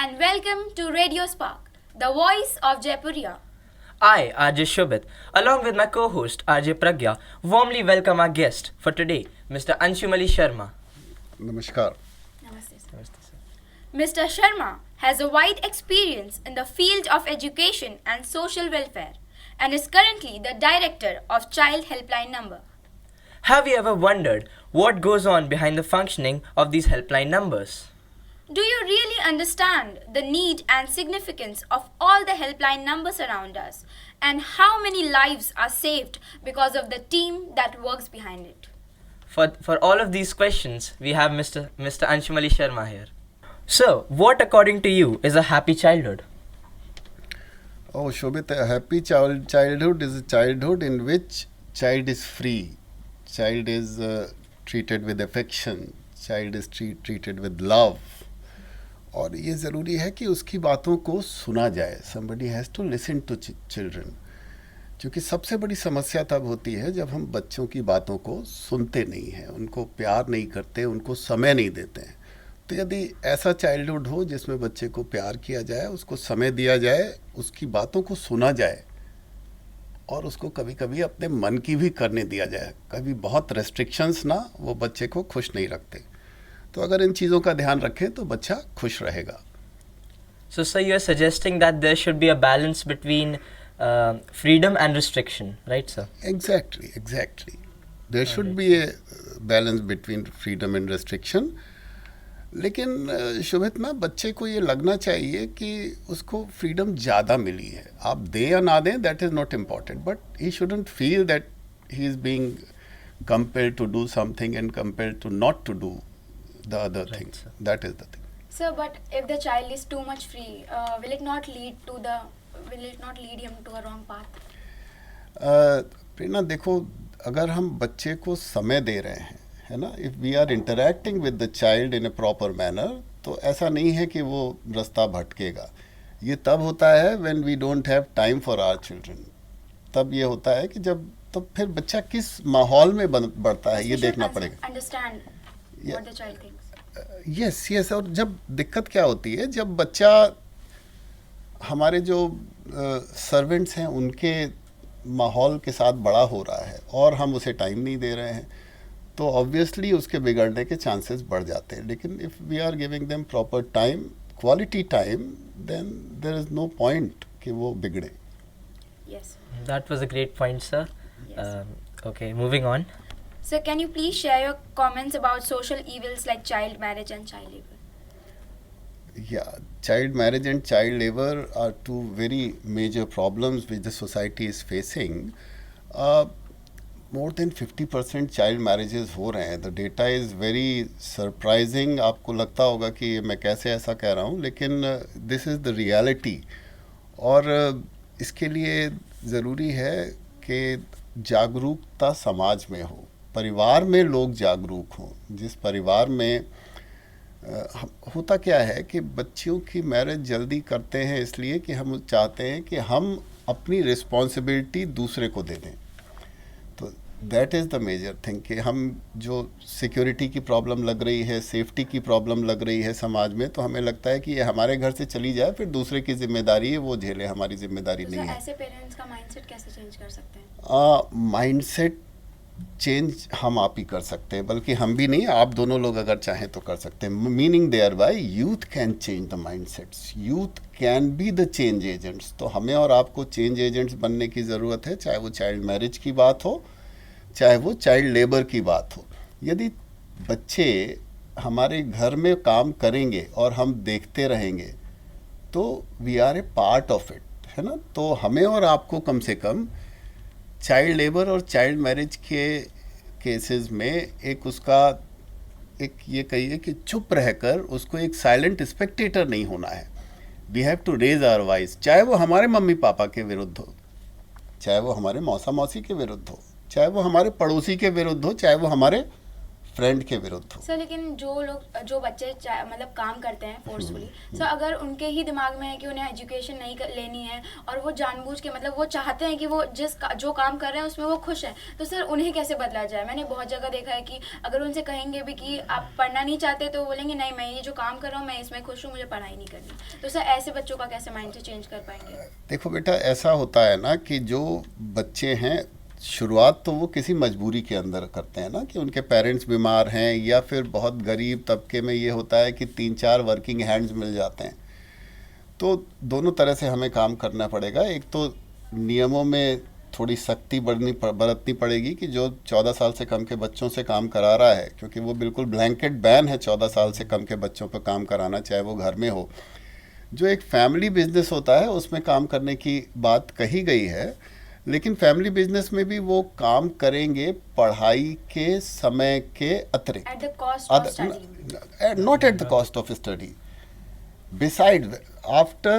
and welcome to Radio Spark, the voice of Jaipuria. I, RJ Shobit, along with my co-host RJ Pragya, warmly welcome our guest for today, Mr. Anshumali Sharma. Namaskar. Namaste, sir. Namaste, sir. Mr. Sharma has a wide experience in the field of education and social welfare and is currently the director of Child Helpline Number. Have you ever wondered what goes on behind the functioning of these helpline numbers? Do you really understand the need and significance of all the helpline numbers around us and how many lives are saved because of the team that works behind it? For all of these questions, we have Mr. Anshumali Sharma here. So, what according to you is a happy childhood? Oh, Shobit, a happy childhood is a childhood in which child is free. Child is treated with affection. Child is treated with love. और ये ज़रूरी है कि उसकी बातों को सुना जाए. Somebody has to listen to children. क्योंकि सबसे बड़ी समस्या तब होती है जब हम बच्चों की बातों को सुनते नहीं हैं, उनको प्यार नहीं करते, उनको समय नहीं देते हैं. तो यदि ऐसा चाइल्डहुड हो जिसमें बच्चे को प्यार किया जाए, उसको समय दिया जाए, उसकी बातों को सुना जाए और उसको कभी कभी अपने मन की भी करने दिया जाए. कभी बहुत रेस्ट्रिक्शंस ना वो बच्चे को खुश नहीं रखते. तो अगर इन चीज़ों का ध्यान रखें तो बच्चा खुश रहेगा. So, sir, you are suggesting that there should be a balance between freedom and restriction, right, sir? Exactly. There should be a balance between freedom and restriction. लेकिन शोभित ना बच्चे को ये लगना चाहिए कि उसको फ्रीडम ज़्यादा मिली है. आप दें या ना दें, that is not important, but he shouldn't feel that he is being compelled to do something and compelled to not to do the other thing. That is the thing. Sir, but if the child is too much free, will it not lead him to a wrong path? प्रेरणा देखो, अगर हम बच्चे को समय दे रहे हैं, है ना, if we are interacting with the child in a proper manner, तो ऐसा नहीं है कि वो रास्ता भटकेगा. ये तब होता है when we don't have time for our children. तब ये होता है कि जब तो फिर बच्चा किस माहौल में बढ़ता है ये देखना पड़ेगा. Understand what the child thinks. Yes. और जब दिक्कत क्या होती है, जब बच्चा हमारे जो सर्वेंट्स हैं उनके माहौल के साथ बड़ा हो रहा है और हम उसे टाइम नहीं दे रहे हैं, तो ऑब्वियसली उसके बिगड़ने के चांसेस बढ़ जाते हैं. लेकिन if we are giving them proper time, quality time, then there is no point कि वो बिगड़े. Yes. That was a great point, sir. Yes. Okay, moving on. Sir, can you please share your comments about social evils like child marriage and child labor? Yeah, child marriage and child labor are two very major problems which the society is facing. More than 50% child marriages हो रहे हैं. The data is very surprising. आपको लगता होगा कि मैं कैसे ऐसा कह रहा हूँ, लेकिन this is the reality. और इसके लिए ज़रूरी है कि जागरूकता समाज में हो, परिवार में लोग जागरूक हों. जिस परिवार में होता क्या है कि बच्चियों की मैरिज जल्दी करते हैं इसलिए कि हम चाहते हैं कि हम अपनी रिस्पॉन्सिबिलिटी दूसरे को दे दें. तो that is the major thing कि हम जो सिक्योरिटी की प्रॉब्लम लग रही है, सेफ्टी की प्रॉब्लम लग रही है समाज में, तो हमें लगता है कि ये हमारे घर से चली जाए, फिर दूसरे की जिम्मेदारी है वो झेले, हमारी जिम्मेदारी नहीं है. ऐसे पेरेंट्स का माइंडसेट कैसे चेंज कर सकते हैं? माइंडसेट चेंज हम आप ही कर सकते हैं, बल्कि हम भी नहीं, आप दोनों लोग अगर चाहें तो कर सकते हैं. Meaning thereby youth can change the mindsets, youth can be the change agents. तो हमें और आपको चेंज एजेंट्स बनने की ज़रूरत है, चाहे वो चाइल्ड मैरिज की बात हो, चाहे वो चाइल्ड लेबर की बात हो. यदि बच्चे हमारे घर में काम करेंगे और हम देखते रहेंगे तो we are a part of it, है ना. तो हमें और आपको कम से कम चाइल्ड लेबर और चाइल्ड मैरिज के केसेस में एक ये कहिए कि चुप रहकर उसको एक साइलेंट स्पेक्टेटर नहीं होना है. We have to raise our voice, चाहे वो हमारे मम्मी पापा के विरुद्ध हो, चाहे वो हमारे मौसा मौसी के विरुद्ध हो, चाहे वो हमारे पड़ोसी के विरुद्ध हो, चाहे वो हमारे फ्रेंड के विरुद्ध हो। सर लेकिन जो बच्चे मतलब काम करते हैं फोर्सफुली, सर अगर उनके ही दिमाग में है कि उन्हें एजुकेशन नहीं लेनी है और वो जानबूझ के मतलब वो चाहते हैं कि वो जो काम कर रहे हैं उसमें वो खुश हैं, तो सर उन्हें कैसे बदला जाए? मैंने बहुत जगह देखा है कि अगर उनसे कहेंगे भी कि आप पढ़ना नहीं चाहते तो बोलेंगे नहीं, मैं ये जो काम कर रहा हूँ मैं इसमें खुश हूँ, मुझे पढ़ाई नहीं करनी। तो सर ऐसे बच्चों का कैसे माइंड से चेंज कर पाएंगे? देखो बेटा, ऐसा होता है ना कि जो बच्चे हैं शुरुआत तो वो किसी मजबूरी के अंदर करते हैं ना, कि उनके पेरेंट्स बीमार हैं या फिर बहुत गरीब तबके में ये होता है कि 3-4 वर्किंग हैंड्स मिल जाते हैं। तो दोनों तरह से हमें काम करना पड़ेगा। एक तो नियमों में थोड़ी सख्ती बरतनी पड़ेगी कि जो 14 साल से कम के बच्चों से काम करा रहा है, क्योंकि वो बिल्कुल ब्लैंकेट बैन है 14 साल से कम के बच्चों पर काम कराना, चाहे वो घर में हो। जो एक फैमिली बिजनेस होता है उसमें काम करने की बात कही गई है, लेकिन फैमिली बिजनेस में भी वो काम करेंगे पढ़ाई के समय के अतिरिक्त, at the cost of study, not at the cost of study. Besides, after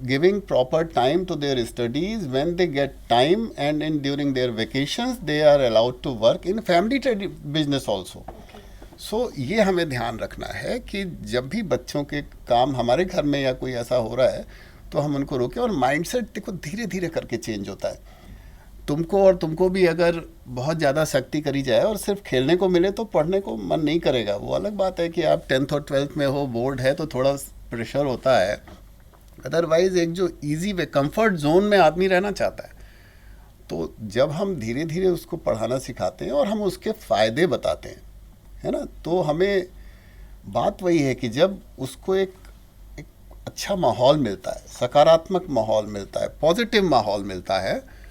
giving proper time to their studies, when they get time and during their vacations, they are allowed to work in family business also. So ये हमें ध्यान रखना है कि जब भी बच्चों के काम हमारे घर में या कोई ऐसा हो रहा है तो हम उनको रोकें। और माइंडसेट देखो धीरे धीरे करके चेंज होता है। तुमको भी अगर बहुत ज़्यादा सख्ती करी जाए और सिर्फ खेलने को मिले तो पढ़ने को मन नहीं करेगा। वो अलग बात है कि आप 10th और 12th में हो, बोर्ड है तो थोड़ा प्रेशर होता है। अदरवाइज एक जो इजी वे कंफर्ट जोन में आदमी रहना चाहता है, तो जब हम धीरे धीरे उसको पढ़ाना सिखाते हैं और हम उसके फ़ायदे बताते हैं, है ना, तो हमें बात वही है कि जब उसको एक अच्छा माहौल मिलता है, सकारात्मक माहौल मिलता है, पॉजिटिव माहौल मिलता है,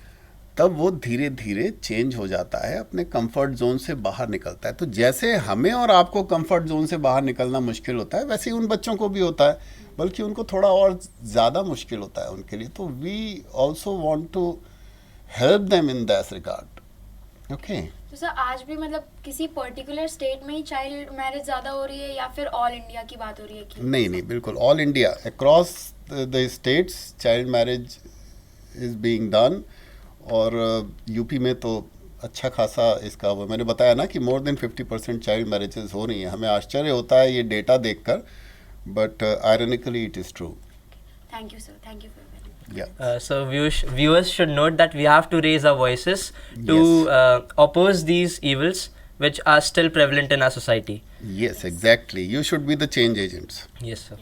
तब वो धीरे धीरे चेंज हो जाता है, अपने कंफर्ट जोन से बाहर निकलता है। तो जैसे हमें और आपको कंफर्ट जोन से बाहर निकलना मुश्किल होता है, वैसे ही उन बच्चों को भी होता है, बल्कि उनको थोड़ा और ज़्यादा मुश्किल होता है उनके लिए। तो we also want to help them in that regard. Okay. तो सर आज भी मतलब किसी पर्टिकुलर स्टेट में ही चाइल्ड मैरिज ज़्यादा हो रही है या फिर ऑल इंडिया की बात हो रही है कि? नहीं, बिल्कुल all India, across the states child marriage is being done. और यूपी में तो अच्छा खासा इसका वो मैंने बताया ना कि मोर देन 50% चाइल्ड मैरिजेस हो रही हैं। हमें आश्चर्य होता है ये डेटा देखकर, but ironically it is true. Thank you sir, thank you for So viewers should note that we have to raise our voices to oppose these evils which are still prevalent in our society. Yes, exactly. You should be the change agents. Yes, sir.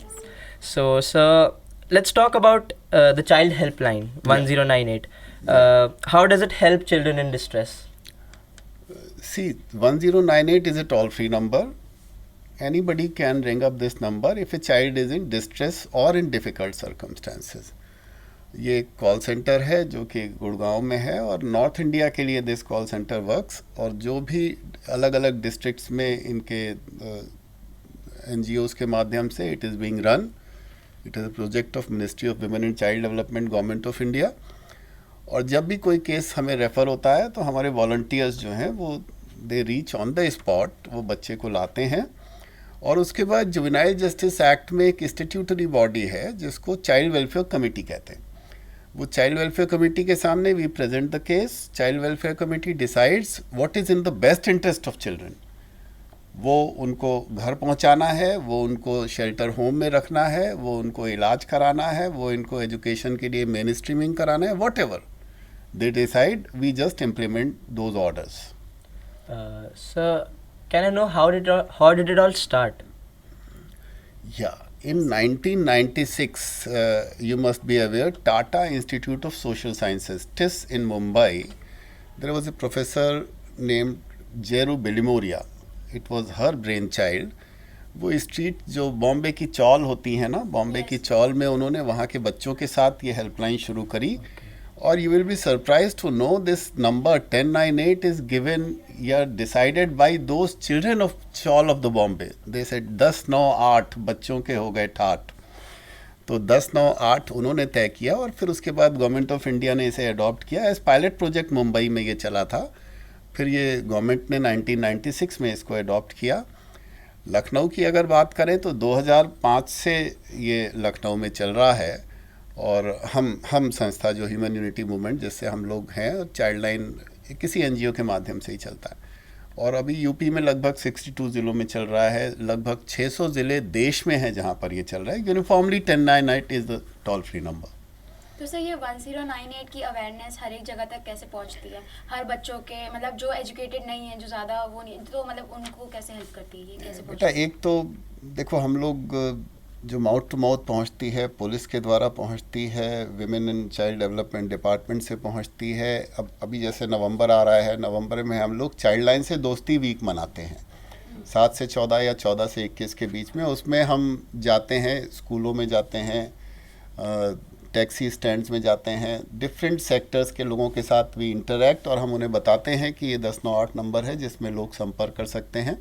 So, sir, let's talk about the child helpline 1098. How does it help children in distress? See, 1098 is a toll-free number. Anybody can ring up this number if a child is in distress or in difficult circumstances. ये call centre है जो कि गुड़गांव में है और north India के लिए this call centre works. और जो भी अलग अलग डिस्ट्रिक्ट्स में इनके NGOs के माध्यम से it is being run. It is a project of ministry of women and child development, government of India. और जब भी कोई केस हमें रेफ़र होता है तो हमारे वॉलंटियर्स जो हैं वो they reach on the spot, वो बच्चे को लाते हैं। और उसके बाद जुवेनाइल जस्टिस एक्ट में एक स्टैट्यूटरी बॉडी है जिसको चाइल्ड वेलफेयर कमेटी कहते हैं। वो चाइल्ड वेलफेयर कमेटी के सामने we present the case. Child welfare committee decides what is in the best interest of children. वो उनको घर पहुंचाना है, वो उनको शेल्टर होम में रखना है, वो उनको इलाज कराना है, वो इनको एजुकेशन के लिए मेन स्ट्रीमिंग कराना है, what ever they decide, we just implement those orders. So, can I know how did it all start? Yeah, in 1996, you must be aware, Tata Institute of Social Sciences, TIS in Mumbai, there was a professor named Jeru Bilimoria. It was her brainchild. वो street जो बॉम्बे की चौल होती है ना, बॉम्बे की चौल में उन्होंने वहाँ के बच्चों के साथ ये हेल्पलाइन शुरू करी। और you will be surprised to know this number 1098 is given या decided by those children of Chawl of the Bombay. They said 10, 9, 8 बच्चों के हो गए ठाठ। तो 10, 9, 8 उन्होंने तय किया और फिर उसके बाद गवर्नमेंट ऑफ इंडिया ने इसे अडॉप्ट किया एज पायलट प्रोजेक्ट। मुंबई में ये चला था, फिर ये गवर्नमेंट ने 1996 में इसको अडॉप्ट किया। लखनऊ की अगर बात करें तो 2005 से ये लखनऊ में चल रहा है। और हम संस्था जो ह्यूमन यूनिटी मूवमेंट जिससे हम लोग हैं, चाइल्ड लाइन किसी NGO के माध्यम से ही चलता है। और अभी यूपी में लगभग 62 ज़िलों में चल रहा है, लगभग 600 ज़िले देश में हैं जहाँ पर ये चल रहा है। Uniformly 1098 is the toll free number. तो सर ये 1098 की अवेयरनेस हर एक जगह तक कैसे पहुंचती है? हर बच्चों के मतलब जो एजुकेटेड नहीं है, जो ज़्यादा वो नहीं, तो मतलब उनको कैसे हेल्प करती है, ये कैसे बेटा पहुंचती है? एक तो देखो, हम लोग जो माउथ टू माउथ पहुंचती है, पुलिस के द्वारा पहुंचती है, women and child development department से पहुंचती है। अब अभी जैसे नवंबर आ रहा है, नवंबर में हम लोग चाइल्ड लाइन से दोस्ती वीक मनाते हैं 7 से 14 या 14 से 21 के बीच में। उसमें हम जाते हैं, स्कूलों में जाते हैं, टैक्सी स्टैंड्स में जाते हैं, डिफरेंट सेक्टर्स के लोगों के साथ भी इंटरेक्ट, और हम उन्हें बताते हैं कि ये 1098 नंबर है जिसमें लोग संपर्क कर सकते हैं।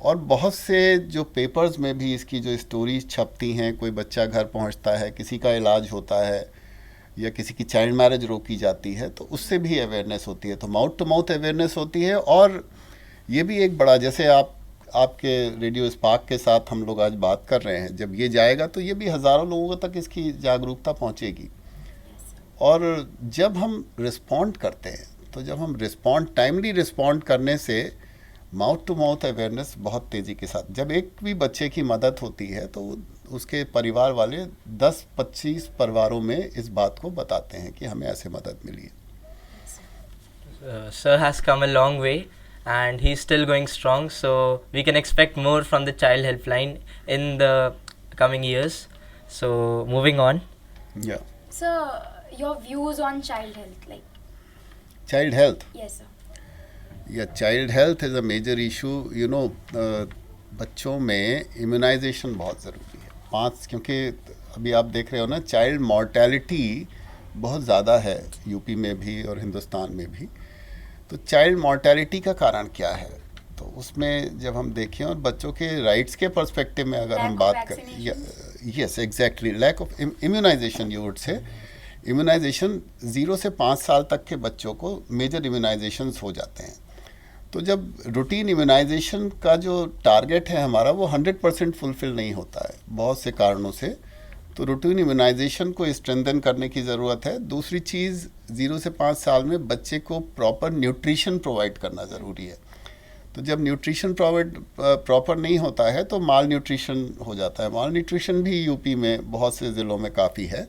और बहुत से जो पेपर्स में भी इसकी जो स्टोरीज छपती हैं, कोई बच्चा घर पहुंचता है, किसी का इलाज होता है या किसी की चाइल्ड मैरिज रोकी जाती है, तो उससे भी अवेयरनेस होती है। तो माउथ टू माउथ अवेयरनेस होती है। और ये भी एक बड़ा, जैसे आपके रेडियो स्पार्क के साथ हम लोग आज बात कर रहे हैं, जब ये जाएगा तो ये भी हज़ारों लोगों तक इसकी जागरूकता पहुंचेगी। और जब हम रिस्पॉन्ड करते हैं, तो जब हम टाइमली रिस्पॉन्ड करने से माउथ टू माउथ अवेयरनेस बहुत तेज़ी के साथ, जब एक भी बच्चे की मदद होती है तो उसके परिवार वाले 10-25 परिवारों में इस बात को बताते हैं कि हमें ऐसे मदद मिली है। Sir has come a long way and he's still going strong, so we can expect more from the child helpline in the coming years. So moving on. Yeah. Sir, your views on child health, like? Child health. Yes, sir. या child health is a major issue. बच्चों में immunisation बहुत ज़रूरी है। 5, क्योंकि अभी आप देख रहे हो ना, चाइल्ड मॉर्टेलिटी बहुत ज़्यादा है यूपी में भी और हिंदुस्तान में भी। तो चाइल्ड मॉर्टेलिटी का कारण क्या है, तो उसमें जब हम देखें और बच्चों के राइट्स के पर्सपेक्टिव में अगर हम बात करें, yes exactly, lack of immunisation, you would say. Immunisation 0 से 5 साल तक के बच्चों को मेजर इम्यूनाइजेशंस हो जाते हैं। तो जब रूटीन इम्यूनाइजेशन का जो टारगेट है हमारा, वो 100% फुलफिल नहीं होता है बहुत से कारणों से। तो रूटीन इम्यूनाइजेशन को स्ट्रेंथन करने की ज़रूरत है। दूसरी चीज़, 0 से 5 साल में बच्चे को प्रॉपर न्यूट्रिशन प्रोवाइड करना ज़रूरी है। तो जब न्यूट्रिशन प्रॉपर नहीं होता है तो माल न्यूट्रिशन हो जाता है। माल न्यूट्रिशन भी यूपी में बहुत से ज़िलों में काफ़ी है।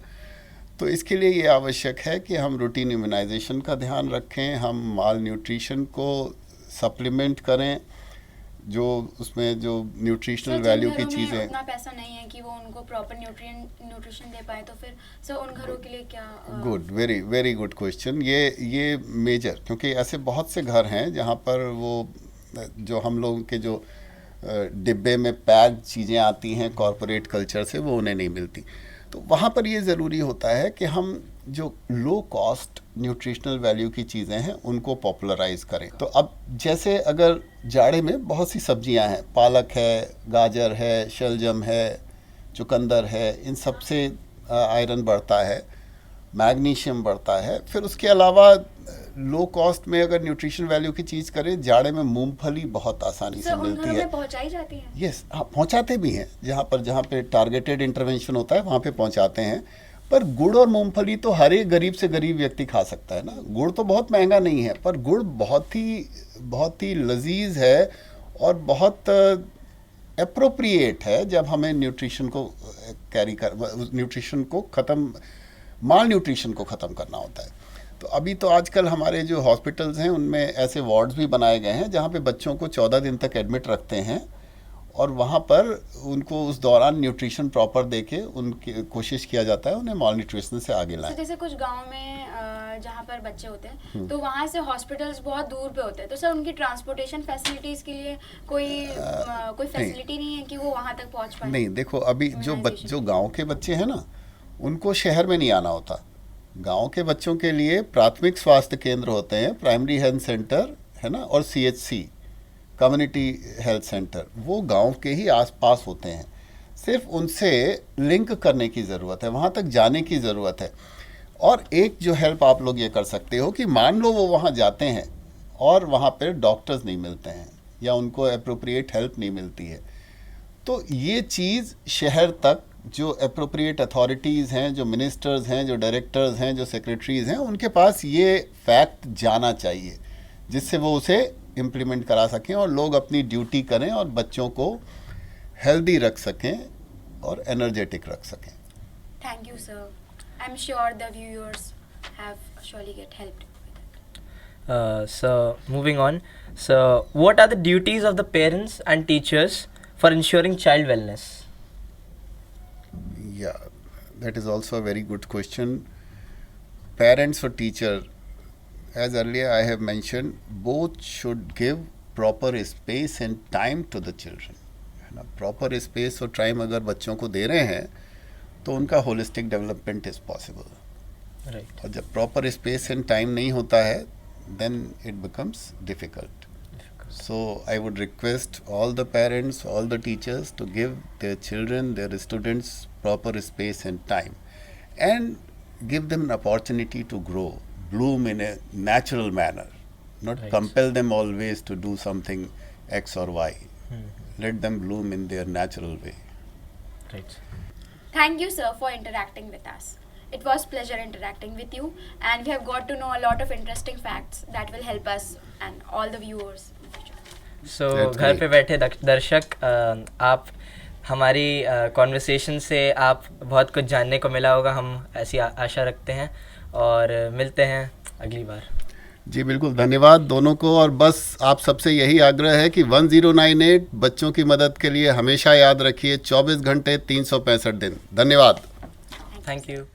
तो इसके लिए ये आवश्यक है कि हम रूटीन इम्यूनाइजेशन का ध्यान रखें, हम माल न्यूट्रिशन को सप्लीमेंट करें, जो उसमें जो न्यूट्रिशनल वैल्यू की चीज़ें। उतना पैसा नहीं है कि वो उनको प्रॉपर न्यूट्रिशन दे पाए, तो फिर सर उन घरों के लिए क्या? Good, very very good question. ये मेजर, क्योंकि ऐसे बहुत से घर हैं जहाँ पर वो जो हम लोगों के जो डिब्बे में पैक्ड चीज़ें आती हैं कॉरपोरेट कल्चर से, वो उन्हें नहीं मिलती। तो वहाँ पर ये ज़रूरी होता है कि हम जो लो कॉस्ट न्यूट्रिशनल वैल्यू की चीज़ें हैं उनको पॉपुलराइज करें। तो अब जैसे अगर जाड़े में बहुत सी सब्जियां हैं, पालक है, गाजर है, शलजम है, चुकंदर है, इन सब से आयरन बढ़ता है, मैग्नीशियम बढ़ता है। फिर उसके अलावा लो कॉस्ट में अगर न्यूट्रिशन वैल्यू की चीज़ करें, जाड़े में मूंगफली बहुत आसानी से मिलती है। पहुंचाई जाती है? यस, हाँ, पहुंचाते भी हैं। जहाँ पे टारगेटेड इंटरवेंशन होता है वहाँ पे पहुंचाते हैं। पर गुड़ और मूंगफली तो हर एक गरीब से गरीब व्यक्ति खा सकता है ना। गुड़ तो बहुत महंगा नहीं है, पर गुड़ बहुत ही लजीज है और बहुत एप्रोप्रिएट है जब हमें न्यूट्रिशन को माल न्यूट्रिशन को ख़त्म करना होता है। तो अभी तो आजकल हमारे जो हॉस्पिटल्स हैं उनमें ऐसे वार्ड्स भी बनाए गए हैं जहाँ पे बच्चों को 14 दिन तक एडमिट रखते हैं और वहाँ पर उनको उस दौरान न्यूट्रिशन प्रॉपर देके उनकी कोशिश किया जाता है उन्हें माल न्यूट्रिशन से आगे लाएं। जैसे कुछ गांव में जहाँ पर बच्चे होते हैं तो वहाँ से हॉस्पिटल्स बहुत दूर पे होते हैं, तो सर उनकी ट्रांसपोर्टेशन फैसिलिटीज़ के लिए कोई फैसिलिटी नहीं है कि वो वहाँ तक पहुँच पाए? नहीं, देखो अभी जो गाँव के बच्चे हैं ना, उनको शहर में नहीं आना होता। गाँव के बच्चों के लिए प्राथमिक स्वास्थ्य केंद्र होते हैं, प्राइमरी हेल्थ सेंटर है ना, और CHC कम्युनिटी हेल्थ सेंटर, वो गांव के ही आसपास होते हैं। सिर्फ उनसे लिंक करने की ज़रूरत है, वहाँ तक जाने की ज़रूरत है। और एक जो हेल्प आप लोग ये कर सकते हो कि मान लो वो वहाँ जाते हैं और वहाँ पर डॉक्टर्स नहीं मिलते हैं या उनको एप्रोप्रिएट हेल्प नहीं मिलती है, तो ये चीज़ शहर तक जो एप्रोप्रिएट अथॉरिटीज़ हैं, जो मिनिस्टर्स हैं, जो डायरेक्टर्स हैं, जो सेक्रेटरीज़ हैं, उनके पास ये फैक्ट जाना चाहिए, जिससे वो उसे इम्प्लीमेंट करा सकें और लोग अपनी ड्यूटी करें और बच्चों को हेल्दी रख सकें और एनर्जेटिक रख सकें. Thank you, sir. I'm sure the viewers have surely get helped with it. So moving on. So what are the duties of the parents and teachers for ensuring child wellness? Yeah, that is also a very good question. Parents or teacher, as earlier I have mentioned, both should give proper space and time to the children. है ना, proper space और time अगर बच्चों को दे रहे हैं तो उनका holistic development is possible. Right. और जब proper space and time नहीं होता है, then it becomes difficult. So I would request all the parents, all the teachers to give their children, their students proper space and time, and give them an opportunity to grow, bloom in a natural manner, not Right. compel them always to do something X or Y. Let them bloom in their natural way. Right. Thank you, sir, for interacting with us. It was pleasure interacting with you, and we have got to know a lot of interesting facts that will help us and all the viewers in future. So That's घर great. पे बैठे दर्शक, आप हमारी conversation से आप बहुत कुछ जानने को मिला होगा, हम ऐसी आशा रखते हैं और मिलते हैं अगली बार. जी बिल्कुल, धन्यवाद दोनों को. और बस आप सबसे यही आग्रह है कि 1098 बच्चों की मदद के लिए हमेशा याद रखिए, 24 घंटे 365 दिन. धन्यवाद. Thank you.